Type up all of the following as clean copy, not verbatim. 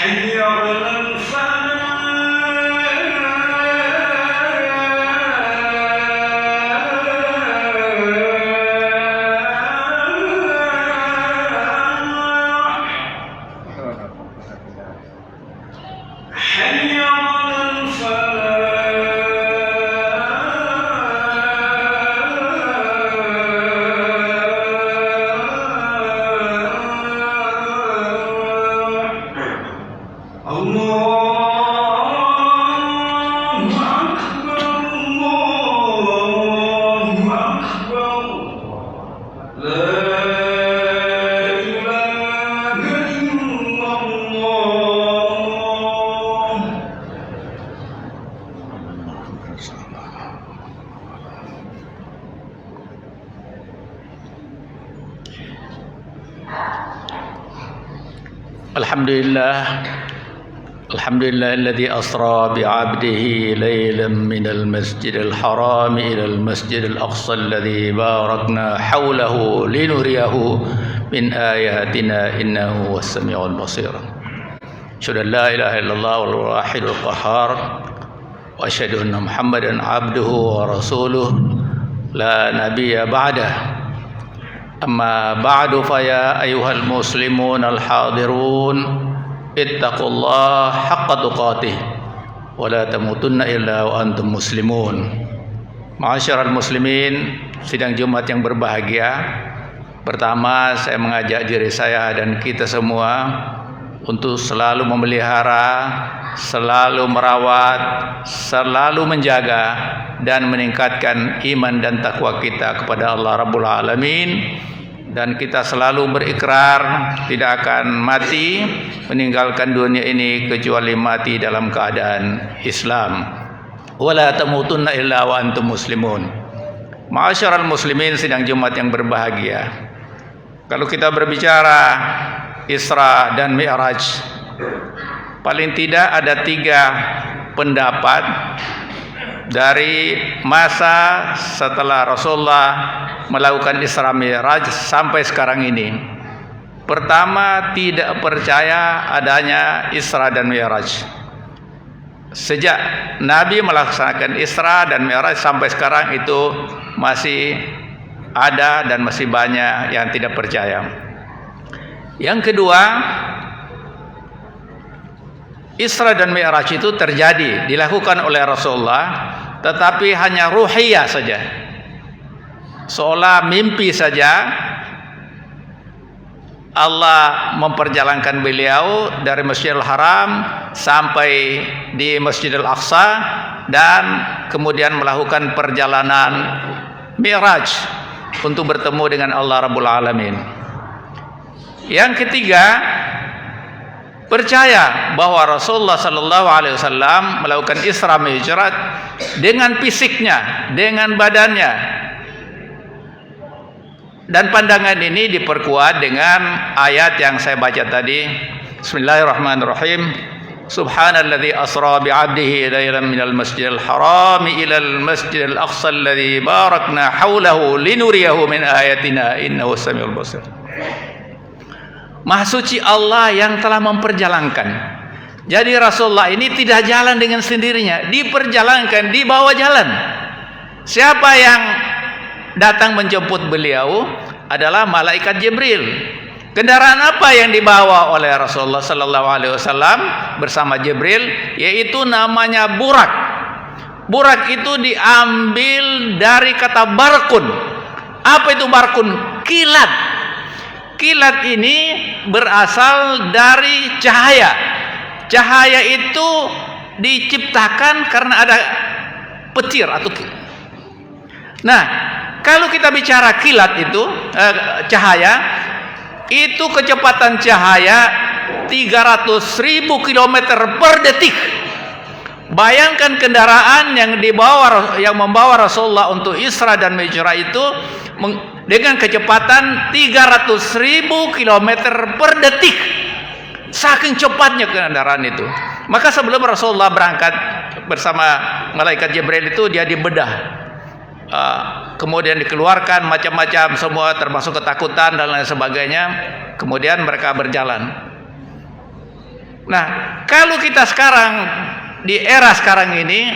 حي على الحمد لله الذي أسرى بعبده ليلا من المسجد الحرام إلى المسجد الأقصى الذي باركنا حوله لنريه من آياتنا إنه هو السميع البصير أشهد أن لا إله إلا الله الواحد القهار وأشهد أن محمدا عبده ورسوله لا نبي بعده أما بعد فيا أيها المسلمون الحاضرون اتقوا الله حق تقاته ولا تموتن إلا وأنتم مسلمون. Ma'asyiral muslimin, sidang Jumat yang berbahagia. Pertama, saya mengajak diri saya dan kita semua untuk selalu memelihara, selalu merawat, selalu menjaga dan meningkatkan iman dan takwa kita kepada Allah Rabbul Alamin. Dan kita selalu berikrar tidak akan mati meninggalkan dunia ini kecuali mati dalam keadaan Islam. Wala tamutunna illa wa antum muslimun. Ma'asyiral muslimin, sidang Jumat yang berbahagia. Kalau kita berbicara Isra dan Mi'raj, paling tidak ada 3 pendapat dari masa setelah Rasulullah melakukan Isra Mi'raj sampai sekarang ini. Pertama, tidak percaya adanya Isra dan Mi'raj. Sejak Nabi melaksanakan Isra dan Mi'raj sampai sekarang itu masih ada dan masih banyak yang tidak percaya. Yang kedua, Isra dan Mi'raj itu terjadi, dilakukan oleh Rasulullah, tetapi hanya ruhiyah saja, seolah mimpi saja. Allah memperjalankan beliau dari Masjidil Haram sampai di Masjidil Aqsa dan kemudian melakukan perjalanan Mi'raj untuk bertemu dengan Allah Rabbul Alamin. Yang ketiga, percaya bahwa Rasulullah sallallahu alaihi wasallam melakukan Isra Mi'raj dengan fisiknya, dengan badannya. Dan pandangan ini diperkuat dengan ayat yang saya baca tadi. Bismillahirrahmanirrahim. Subhanalladzi asra bi'abdihi lailan minal masjidil harami ilal masjidil aqsa alladzi barakna haulahu linuriyahu min ayatina innahu samiul basir. Maha suci Allah yang telah memperjalankan. Jadi Rasulullah ini tidak jalan dengan sendirinya, diperjalankan, dibawa jalan. Siapa yang datang menjemput beliau adalah malaikat Jibril. Kendaraan apa yang dibawa oleh Rasulullah sallallahu alaihi wasallam bersama Jibril? Yaitu namanya burak. Burak itu diambil dari kata barkun. Apa itu barkun? Kilat. Kilat ini berasal dari cahaya. Cahaya itu diciptakan karena ada petir atau Nah, kalau kita bicara kilat itu cahaya, itu kecepatan cahaya 300.000 km per detik. Bayangkan kendaraan yang membawa Rasulullah untuk Isra dan Mi'raj itu dengan kecepatan 300.000 km per detik. Saking cepatnya kendaraan itu. Maka sebelum Rasulullah berangkat bersama malaikat Jibril itu dia dibedah. Kemudian dikeluarkan macam-macam semua termasuk ketakutan dan lain sebagainya. Kemudian mereka berjalan. Nah, kalau kita sekarang di era sekarang ini,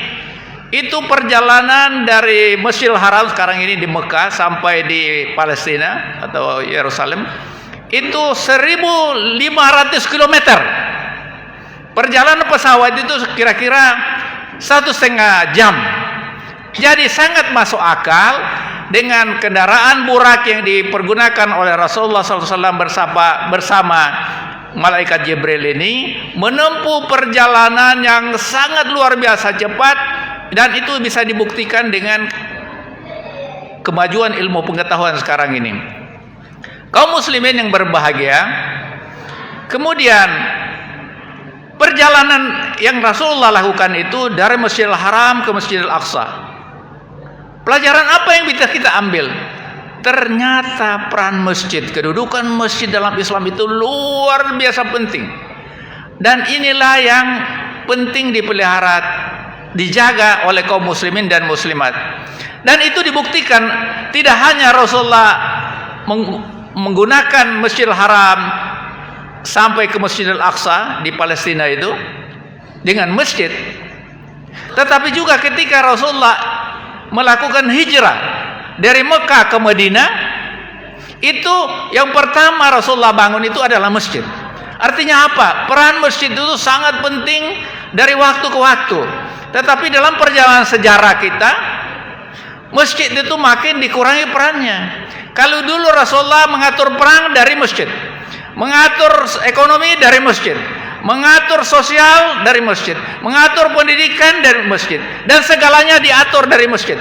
itu perjalanan dari Masjidil Haram sekarang ini di Mekah sampai di Palestina atau Yerusalem itu 1.500 km. Perjalanan pesawat itu kira-kira 1,5 jam. Jadi sangat masuk akal dengan kendaraan burak yang dipergunakan oleh Rasulullah SAW bersama malaikat Jibril ini menempuh perjalanan yang sangat luar biasa cepat, dan itu bisa dibuktikan dengan kemajuan ilmu pengetahuan sekarang ini. Kaum muslimin yang berbahagia, kemudian perjalanan yang Rasulullah lakukan itu dari Masjidil Haram ke Masjidil Aqsa. Pelajaran apa yang bisa kita ambil? Ternyata peran masjid, kedudukan masjid dalam Islam itu luar biasa penting. Dan inilah yang penting dipelihara, dijaga oleh kaum muslimin dan muslimat. Dan itu dibuktikan tidak hanya Rasulullah menggunakan Masjidil Haram sampai ke Masjidil Aqsa di Palestina itu dengan masjid, tetapi juga ketika Rasulullah melakukan hijrah dari Mekah ke Madinah, itu yang pertama Rasulullah bangun itu adalah masjid. Artinya apa? Peran masjid itu sangat penting dari waktu ke waktu. Tetapi dalam perjalanan sejarah kita, masjid itu makin dikurangi perannya. Kalau dulu Rasulullah mengatur perang dari masjid, mengatur ekonomi dari masjid, mengatur sosial dari masjid, mengatur pendidikan dari masjid, dan segalanya diatur dari masjid.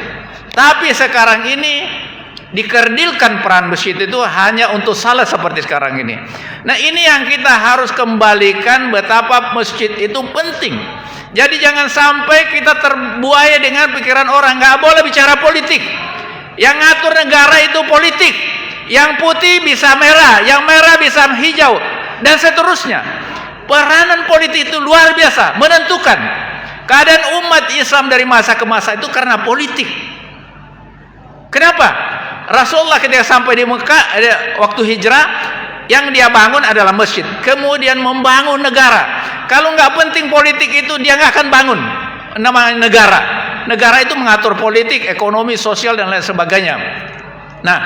Tapi sekarang ini dikerdilkan peran masjid itu hanya untuk salat seperti sekarang ini. Nah, ini yang kita harus kembalikan betapa masjid itu penting. Jadi jangan sampai kita terbuai dengan pikiran orang, nggak boleh bicara politik. Yang ngatur negara itu politik. Yang putih bisa merah, yang merah bisa hijau, dan seterusnya. Peranan politik itu luar biasa, menentukan keadaan umat Islam dari masa ke masa itu karena politik. Kenapa? Rasulullah ketika sampai di Mekah waktu hijrah, yang dia bangun adalah masjid, kemudian membangun negara. Kalau nggak penting politik itu, dia nggak akan bangun namanya negara. Negara itu mengatur politik, ekonomi, sosial, dan lain sebagainya. Nah,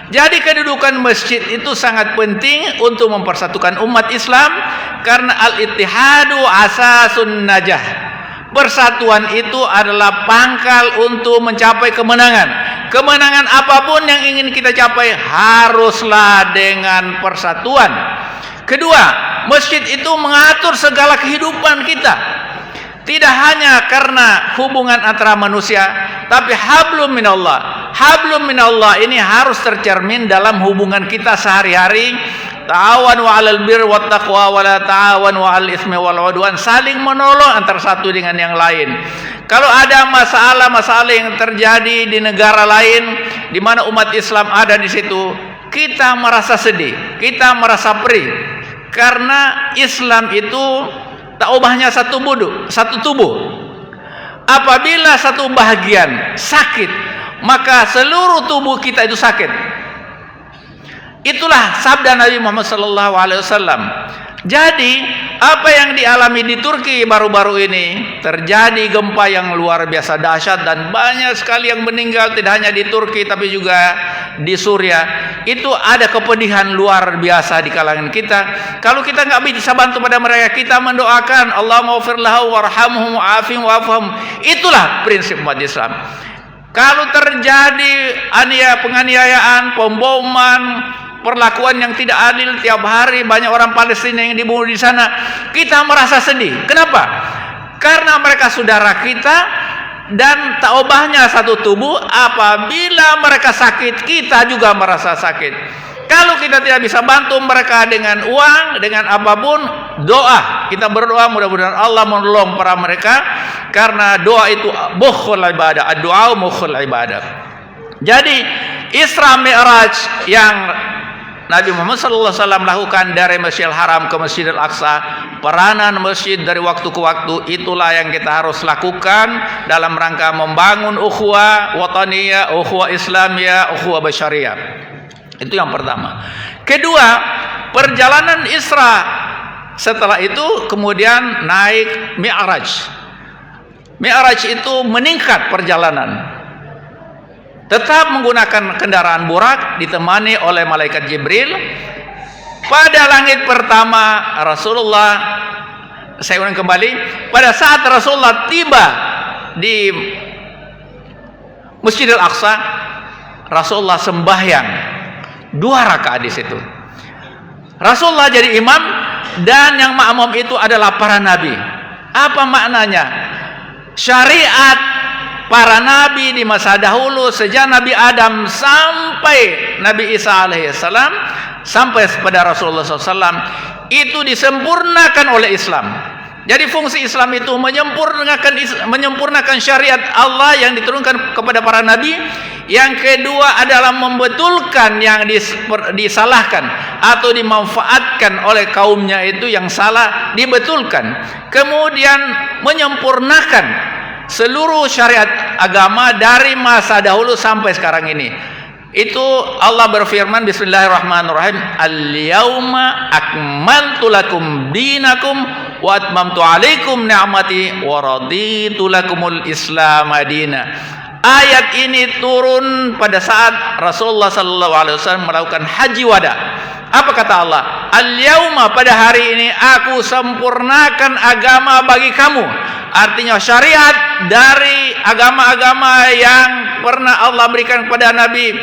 jadi kedudukan masjid itu sangat penting untuk mempersatukan umat Islam, karena al-ittihadu asasun najah. Persatuan itu adalah pangkal untuk mencapai kemenangan. Kemenangan apapun yang ingin kita capai haruslah dengan persatuan. Kedua, masjid itu mengatur segala kehidupan kita. Tidak hanya karena hubungan antara manusia, tapi hablum minallah. Hablum minallah ini harus tercermin dalam hubungan kita sehari-hari. Ta'awanu 'alal birri wat taqwa wa la ta'awanu 'alal itsmi wal 'udwan. Saling menolong antara satu dengan yang lain. Kalau ada masalah-masalah yang terjadi di negara lain di mana umat Islam ada di situ, kita merasa sedih, kita merasa perih. Karena Islam itu tak ubahnya satu tubuh. Apabila satu bagian sakit, maka seluruh tubuh kita itu sakit. Itulah sabda Nabi Muhammad SAW. Jadi apa yang dialami di Turki baru-baru ini, terjadi gempa yang luar biasa dahsyat dan banyak sekali yang meninggal, tidak hanya di Turki tapi juga di Suriah. Itu ada kepedihan luar biasa di kalangan kita. Kalau kita nggak bisa bantu pada mereka, kita mendoakan Allahumma ghfir lahu warhamhum wa'afihim wa'afhum. Itulah prinsip umat Islam. Kalau terjadi penganiayaan, pemboman, perlakuan yang tidak adil, tiap hari banyak orang Palestina yang dibunuh di sana, kita merasa sedih. Kenapa? Karena mereka saudara kita dan tak ubahnya satu tubuh. Apabila mereka sakit, kita juga merasa sakit. Kalau kita tidak bisa bantu mereka dengan uang, dengan apapun, doa. Kita berdoa mudah-mudahan Allah menolong para mereka, karena doa itu mukhul ibadah. Doa mukhul ibadah. Jadi Isra Mi'raj yang Nabi Muhammad SAW lakukan dari Masjidil Haram ke Masjidil Aqsa, peranan masjid dari waktu ke waktu, itulah yang kita harus lakukan dalam rangka membangun ukhuwah wataniyah, ukhuwah islamiyah, ukhuwah basyariyah. Itu yang pertama. Kedua, perjalanan Isra setelah itu kemudian naik Mi'raj. Mi'raj itu meningkat perjalanan, tetap menggunakan kendaraan burak ditemani oleh malaikat Jibril. Pada langit pertama Rasulullah, saya ulang kembali, pada saat Rasulullah tiba di Masjidil Aqsa, Rasulullah sembahyang 2 rakaat di situ. Rasulullah jadi imam dan yang makmum itu adalah para nabi. Apa maknanya? Syariat para nabi di masa dahulu sejak Nabi Adam sampai Nabi Isa alaihissalam sampai pada Rasulullah SAW itu disempurnakan oleh Islam. Jadi fungsi Islam itu menyempurnakan syariat Allah yang diturunkan kepada para nabi. Yang kedua adalah membetulkan yang disalahkan atau dimanfaatkan oleh kaumnya itu yang salah, dibetulkan. Kemudian menyempurnakan seluruh syariat agama dari masa dahulu sampai sekarang ini. Itu Allah berfirman, Bismillahirrahmanirrahim, Al-yawma akmaltu lakum dinakum wa atmamtu alaikum ni'mati wa raditu lakumul Islam madina. Ayat ini turun pada saat Rasulullah SAW melakukan haji wada. Apa kata Allah? Al-yawma, pada hari ini aku sempurnakan agama bagi kamu. Artinya syariat dari agama-agama yang pernah Allah berikan kepada Nabi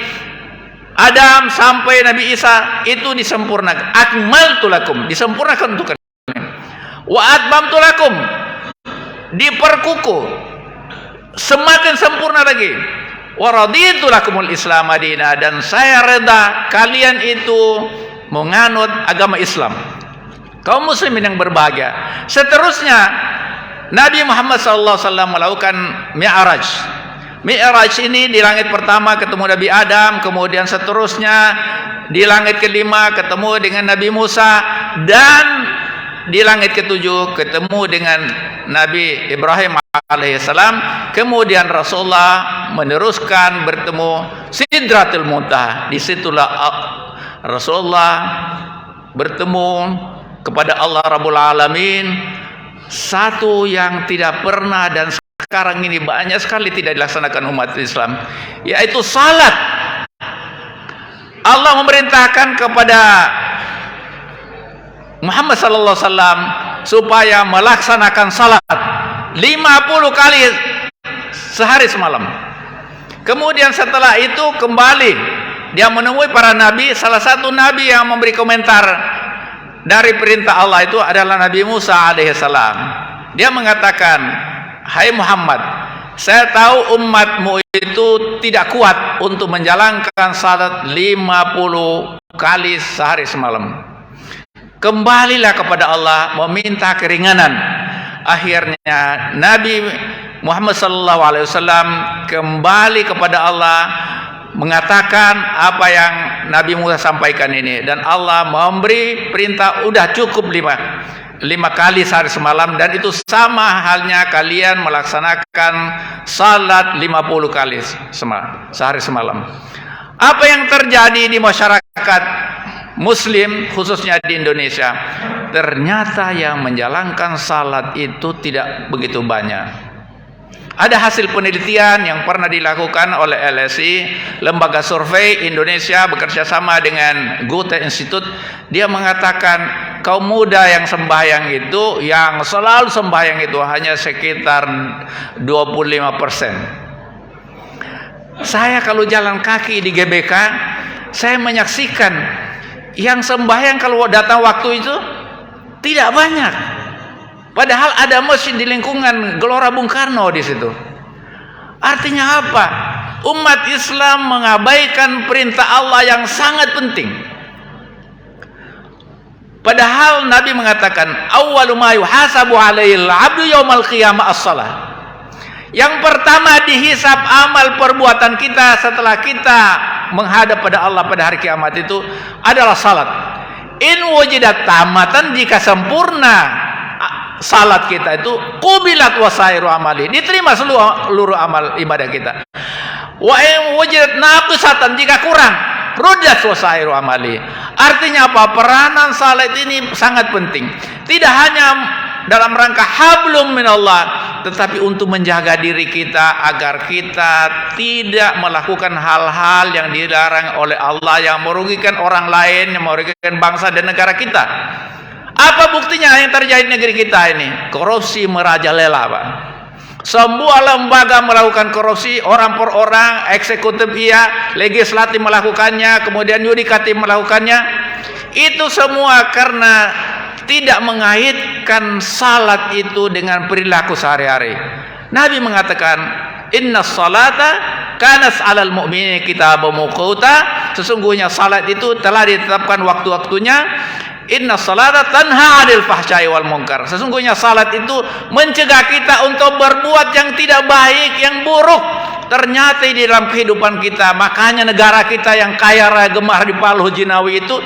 Adam sampai Nabi Isa itu disempurnakan. Akmaltu lakum, disempurnakan untuk kalian. Wa atmamtu lakum, diperkukuh, semakin sempurna lagi. Wa raditu lakumul Islam madina, dan saya reda kalian itu menganut agama Islam. Kaum muslimin yang berbahagia. Seterusnya Nabi Muhammad SAW melakukan Mi'raj. Mi'raj ini di langit pertama ketemu Nabi Adam, kemudian seterusnya di langit kelima ketemu dengan Nabi Musa, dan di langit ketujuh ketemu dengan Nabi Ibrahim alaihissalam. Kemudian Rasulullah meneruskan bertemu Sidratul Muntaha. Disitulah Rasulullah bertemu kepada Allah Rabbul Alamin, satu yang tidak pernah dan sekarang ini banyak sekali tidak dilaksanakan umat Islam, yaitu salat. Allah memerintahkan kepada Muhammad sallallahu alaihi wasallam supaya melaksanakan salat 50 kali sehari semalam. Kemudian setelah itu kembali dia menemui para nabi. Salah satu nabi yang memberi komentar dari perintah Allah itu adalah Nabi Musa alaihissalam. Dia mengatakan, hai Muhammad, saya tahu umatmu itu tidak kuat untuk menjalankan salat 50 kali sehari semalam. Kembalilah kepada Allah meminta keringanan. Akhirnya Nabi Muhammad SAW kembali kepada Allah mengatakan apa yang Nabi Musa sampaikan ini, dan Allah memberi perintah udah cukup 5 kali sehari semalam, dan itu sama halnya kalian melaksanakan salat 50 kali sehari semalam. Apa yang terjadi di masyarakat Muslim khususnya di Indonesia, ternyata yang menjalankan salat itu tidak begitu banyak. Ada hasil penelitian yang pernah dilakukan oleh LSI, lembaga survei Indonesia bekerja sama dengan Goethe Institute. Dia mengatakan kaum muda yang sembahyang itu, yang selalu sembahyang itu hanya sekitar 25%. Saya kalau jalan kaki di GBK, saya menyaksikan yang sembahyang kalau datang waktu itu tidak banyak. Padahal ada masjid di lingkungan Gelora Bung Karno di situ. Artinya apa? Umat Islam mengabaikan perintah Allah yang sangat penting. Padahal Nabi mengatakan, awwalu ma yuhasabu 'alaihil 'abdu yaumal qiyamah as-shalah. Yang pertama dihisab amal perbuatan kita setelah kita menghadap pada Allah pada hari kiamat itu adalah salat. In wujidat tamatan, jika sempurna salat kita itu, qubilat wasairu amali, diterima seluruh amal ibadah kita. Wa in wujidat naqisatan, jika kurang, ruddat wasairu amali. Artinya apa? Peranan salat ini sangat penting. Tidak hanya dalam rangka hablum minallah, tetapi untuk menjaga diri kita agar kita tidak melakukan hal-hal yang dilarang oleh Allah, yang merugikan orang lain, yang merugikan bangsa dan negara kita. Apa buktinya yang terjadi di negeri kita ini? Korupsi merajalela, Pak. Semua lembaga melakukan korupsi, orang per orang, eksekutif iya, legislatif melakukannya, kemudian yudikatif melakukannya. Itu semua karena tidak mengaitkan salat itu dengan perilaku sehari-hari. Nabi mengatakan, inna salata kanat 'alal mu'minina kitaban mawquta. Sesungguhnya salat itu telah ditetapkan waktu-waktunya. Inna salata tanha 'anil fahsya'i wal munkar. Sesungguhnya salat itu mencegah kita untuk berbuat yang tidak baik, yang buruk. Ternyata di dalam kehidupan kita, makanya negara kita yang kaya raya gemah di Paluh Jinawi itu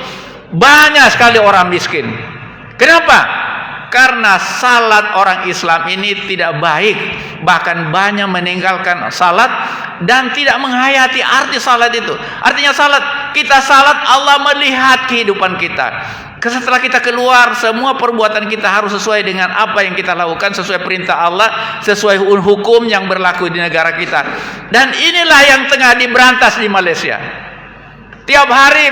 banyak sekali orang miskin. Kenapa? Karena salat orang Islam ini tidak baik, bahkan banyak meninggalkan salat dan tidak menghayati arti salat itu. Artinya salat, kita salat Allah melihat kehidupan kita. Setelah kita keluar, semua perbuatan kita harus sesuai dengan apa yang kita lakukan, sesuai perintah Allah, sesuai hukum yang berlaku di negara kita. Dan inilah yang tengah diberantas di Malaysia. Tiap hari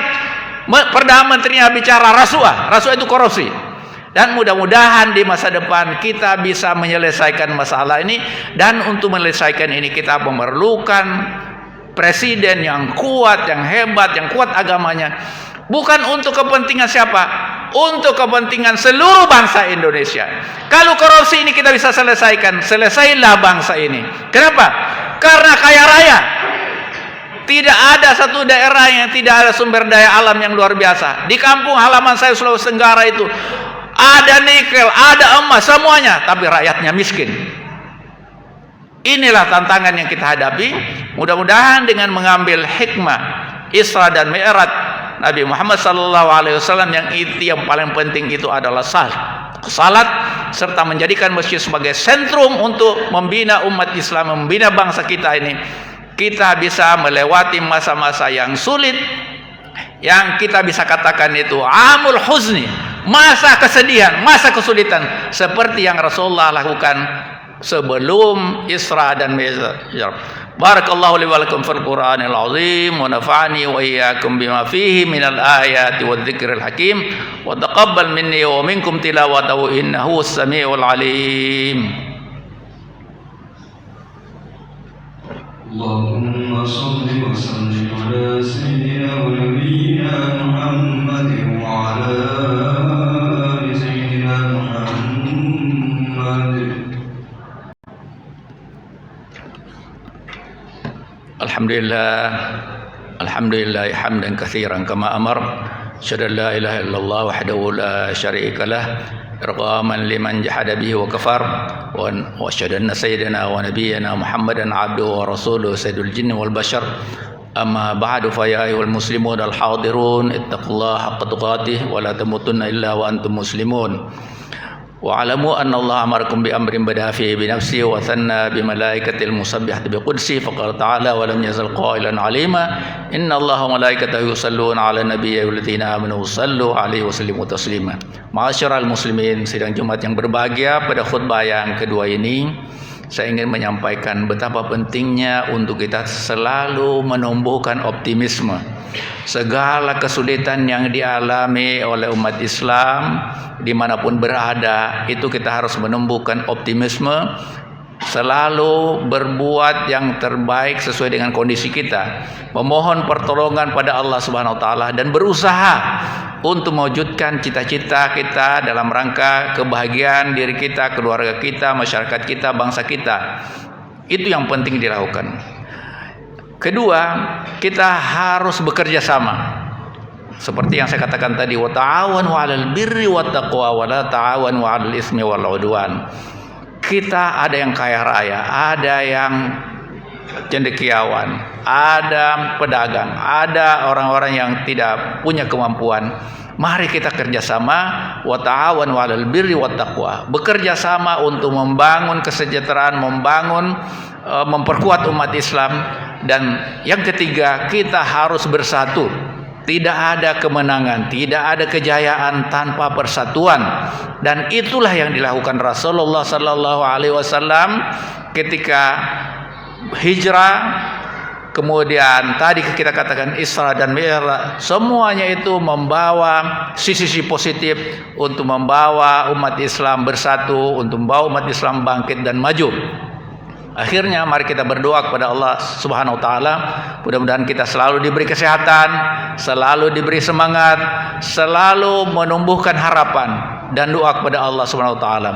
Perdana Menterinya bicara rasuah itu korupsi. Dan mudah-mudahan di masa depan kita bisa menyelesaikan masalah ini. Dan untuk menyelesaikan ini kita memerlukan presiden yang kuat, yang hebat, yang kuat agamanya. Bukan untuk kepentingan siapa? Untuk kepentingan seluruh bangsa Indonesia. Kalau korupsi ini kita bisa selesaikan, selesailah bangsa ini. Kenapa? Karena kaya raya. Tidak ada satu daerah yang tidak ada sumber daya alam yang luar biasa. Di kampung halaman saya Sulawesi Tenggara itu ada nikel, ada emas, semuanya, tapi rakyatnya miskin. Inilah tantangan yang kita hadapi. Mudah-mudahan dengan mengambil hikmah Isra dan Mi'raj Nabi Muhammad SAW, yang paling penting itu adalah salat, serta menjadikan masjid sebagai sentrum untuk membina umat Islam, membina bangsa kita ini. Kita bisa melewati masa-masa yang sulit, yang kita bisa katakan itu amul huzni, masa kesedihan, masa kesulitan, seperti yang Rasulullah lakukan sebelum Isra dan Mi'raj. Barakallahu li wa lakum fil Qur'anil azim wa nafa'ani wa iyyakum bima fihi minal ayati wadh-dhikril hakim wa taqabbal minni wa minkum tilawatahu innahu as-sami'ul alim. Allahumma shalli wa sallim ala sayyidina wa nabiyyina Muhammadin wa ala ali sayyidina Muhammad. Alhamdulillah hamdan katsiran kama amar. Asyhadu an la ilaha illallah wahdahu la syarika lah, irghaman liman jahada bihi wa kafar. Wa asyhadu anna sayyidina wa nabiyyana Muhammadan abduhu wa rasuluhu sayyidul jinni wal bashar. Amma ba'du, fa ya ayyuhal muslimun al hadirun ittaqullaha haqqa tuqatih wa la tamutunna illa wa antum muslimun. Wa'alamu anna Allah amarakum bi amrin bada fihi bi nafsihi wa thanna bi malaikatil musabbihati bi qudsi faqala ta'ala wa lam yazal qailan 'alima inna Allaha wa malaikatahu yusalluna 'alan nabiyyi walladzina amanu sallu 'alaihi wa sallimu taslima. Ma'asyiral muslimin, sidang Jumat yang berbahagia, pada khutbah yang kedua ini saya ingin menyampaikan betapa pentingnya untuk kita selalu menumbuhkan optimisme. Segala kesulitan yang dialami oleh umat Islam dimanapun berada, itu kita harus menumbuhkan optimisme, selalu berbuat yang terbaik sesuai dengan kondisi kita, memohon pertolongan pada Allah Subhanahu wa taala, dan berusaha untuk mewujudkan cita-cita kita dalam rangka kebahagiaan diri kita, keluarga kita, masyarakat kita, bangsa kita. Itu yang penting dilakukan. Kedua, kita harus bekerja sama. Seperti yang saya katakan tadi, wa ta'awanu 'alal birri wat taqwa wa la ta'awanu 'alal ismi wal 'udwan. Kita ada yang kaya raya, ada yang cendekiawan, ada pedagang, ada orang-orang yang tidak punya kemampuan. Mari kita kerjasama, wa ta'awanu 'alal birri wat taqwa. Bekerja sama untuk membangun kesejahteraan, memperkuat umat Islam. Dan yang ketiga, kita harus bersatu. Tidak ada kemenangan, tidak ada kejayaan tanpa persatuan. Dan itulah yang dilakukan Rasulullah sallallahu alaihi wasallam ketika hijrah, kemudian tadi kita katakan Isra dan Mi'raj. Semuanya itu membawa sisi-sisi positif untuk membawa umat Islam bersatu, untuk membawa umat Islam bangkit dan maju. Akhirnya mari kita berdoa kepada Allah Subhanahu wa taala, mudah-mudahan kita selalu diberi kesehatan, selalu diberi semangat, selalu menumbuhkan harapan dan doa kepada Allah Subhanahu wa taala.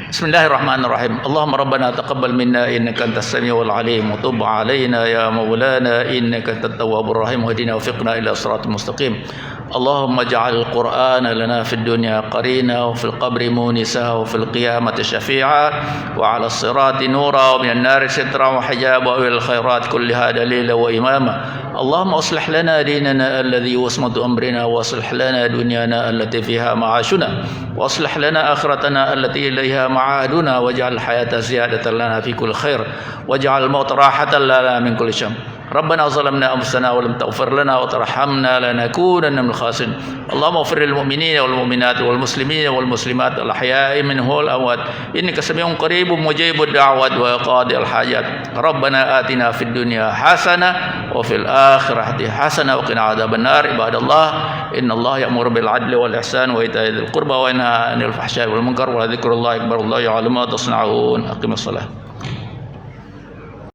Bismillahirrahmanirrahim. Allahumma rabbana taqabbal minna innaka antas samiul alim wa tub alaina ya maulana innaka antat tawwabur rahim wahdina wafiqna ila siratal mustaqim. Allahumma ij'al al-Qur'ana lana fid dunya qarina wa fil qabri munisa wa fil qiyamati syafi'a wa 'ala as-sirati nura wa minan nari sitra wa hijaba wa bil khairat kulliha dalila wa imama. Allahumma aslih lana dinana alladhi wasmatu amrina wa aslih lana dunyana allati fiha ma'ashuna wa aslih lana akhiratana allati ilayha ma'aduna waj'al hayata ziyadatan lana fi kulli khair waj'al mauta rahatan lana min kulli syarr. ربنا ظلمنا أنفسنا ولم تغفر لنا وترحمنا لنكونن من الخاسرين اللهم اغفر للمؤمنين والمؤمنات والمسلمين والمسلمات الأحياء منهم والأموات إنك سميع قريب مجيب الدعوات وقاضي الحاجات ربنا آتنا في الدنيا حسنة وفي الآخرة حسنة وقنا عذاب النار عباد الله إن الله يأمر بالعدل والإحسان وإيتاء ذي القربى وينهى عن الفحشاء والمنكر ولذكر الله أكبر الله يعلم ما تصنعون أقم الصلاة